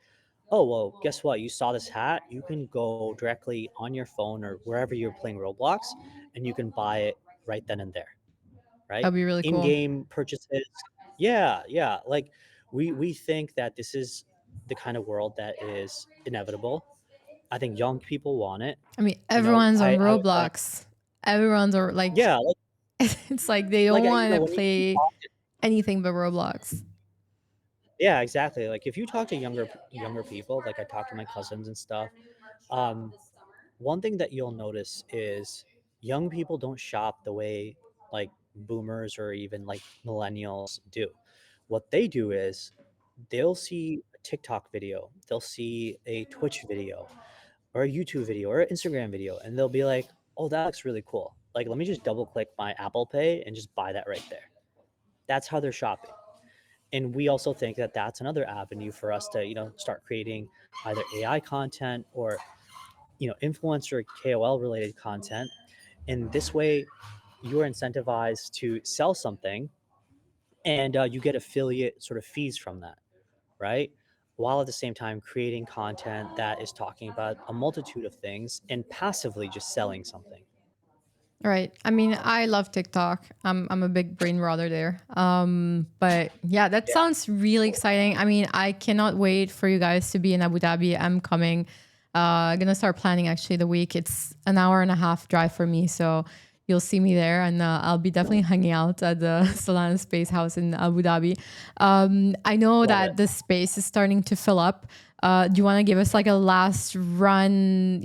oh, well, guess what? You saw this hat. You can go directly on your phone or wherever you're playing Roblox, and you can buy it right then and there, right? That'd be really cool. In-game purchases. Yeah, yeah. Like we think that this is the kind of world that is inevitable. I think young people want it. I mean, You know, everyone's on I was talking, Roblox. Everyone's are like, yeah, it's like they don't you want know, to when you play talk anything but Roblox. yeah, exactly. Like if you talk to younger people, like I talk to my cousins and stuff, um, one thing that you'll notice is young people don't shop the way like boomers or even like millennials do. What they do is they'll see a TikTok video, they'll see a Twitch video or a YouTube video or an Instagram video, and they'll be like, "Oh, that looks really cool. Like, let me just double click my Apple Pay and just buy that right there." That's how they're shopping. And we also think that that's another avenue for us to start creating either AI content or influencer KOL related content. And this way you're incentivized to sell something, and you get affiliate sort of fees from that, right? While at the same time creating content that is talking about a multitude of things and passively just selling something. Right. I mean, I love TikTok. I'm a big brain rotter there. But yeah, that Yeah, sounds really exciting. I mean, I cannot wait for you guys to be in Abu Dhabi. I'm coming. Gonna start planning actually the week. It's an hour and a half drive for me, so you'll see me there, and I'll be definitely hanging out at the Solana Space House in Abu Dhabi. I know love it. that the space is starting to fill up. Do you want to give us like a last run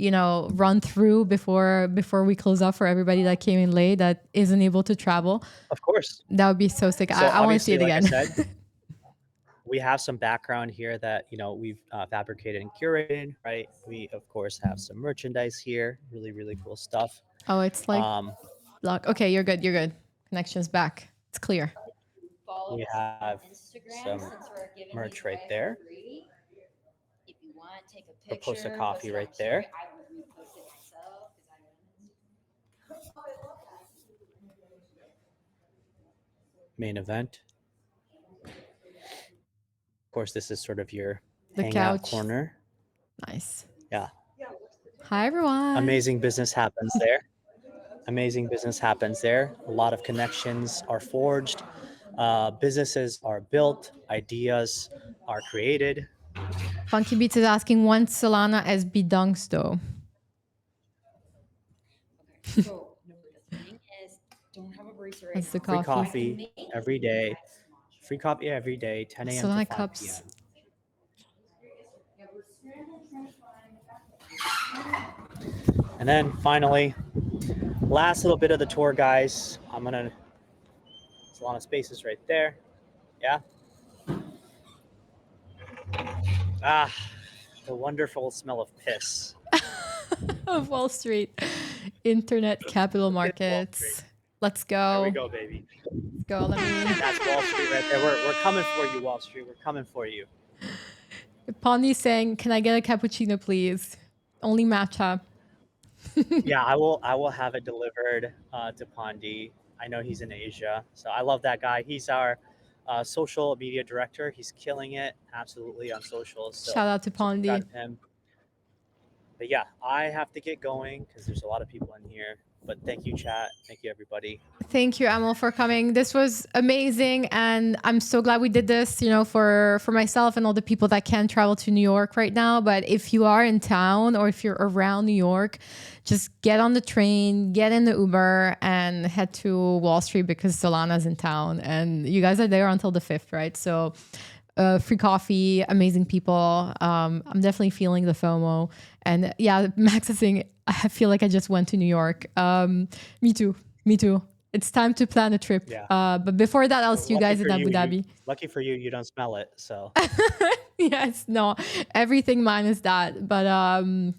through before we close up for everybody that came in late that isn't able to travel? Of course. That would be so sick. So I want to see obviously, it like I again. said, we have some background here that we've fabricated and curated, right? We of course have some merchandise here, really really cool stuff. Oh, it's like um block. Okay, you're good. You're good. Connection's back. It's clear. we have some merch right there. I'll post a coffee right there. Main event. Of course, this is sort of your The hangout couch. corner. Nice. Yeah, Hi everyone. amazing business happens there. Amazing business happens there. A lot of connections are forged. Businesses are built. Ideas are created. Funky Beats is asking one Solana SB dunks though. That's the Free coffee. coffee every day. Free coffee every day, 10 a.m. to Solana 5 cups. p.m. And then finally, last little bit of the tour, guys. Solana Spaces right there. Yeah. Ah, the wonderful smell of piss. Of Wall Street, internet capital It's Wall Street. markets. Let's There we go. go, baby. Let's go. Let me. That's Wall Street right there. We're coming for you, Wall Street. We're coming for you. Pondi's saying, "Can I get a cappuccino, please? Only matcha." Yeah, I will have it delivered to Pondi. I know he's in Asia, so I love that guy. He's our social media director. He's killing it absolutely on socials. So Shout out to super proud Pondi. of him. But yeah, I have to get going because there's a lot of people in here. But thank you, chat. Thank you, everybody. Thank you, Amol, for coming. This was amazing, and I'm so glad we did this. You know, for myself and all the people that can't travel to New York right now. But if you are in town or if you're around New York, just get on the train, get in the Uber, and head to Wall Street because Solana's in town, and you guys are there until the 5th, right? So. Free coffee, amazing people. I'm definitely feeling the FOMO. And yeah, Max is saying, I feel like I just went to New York. Me too. Me too. It's time to plan a trip. Yeah. But before that, I'll see you guys in Abu Dhabi. Lucky for you, you don't smell it. So Yes, no, everything minus that. But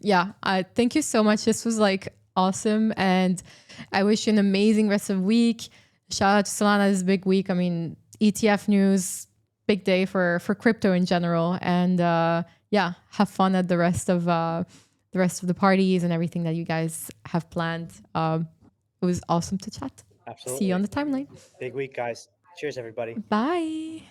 yeah, thank you so much. This was like awesome. And I wish you an amazing rest of the week. Shout out to Solana this big week. I mean, ETF news, big day for crypto in general. And yeah, have fun at the rest of the parties and everything that you guys have planned. It was awesome to chat. absolutely. See you on the timeline. Big week, guys. Cheers, everybody. Bye.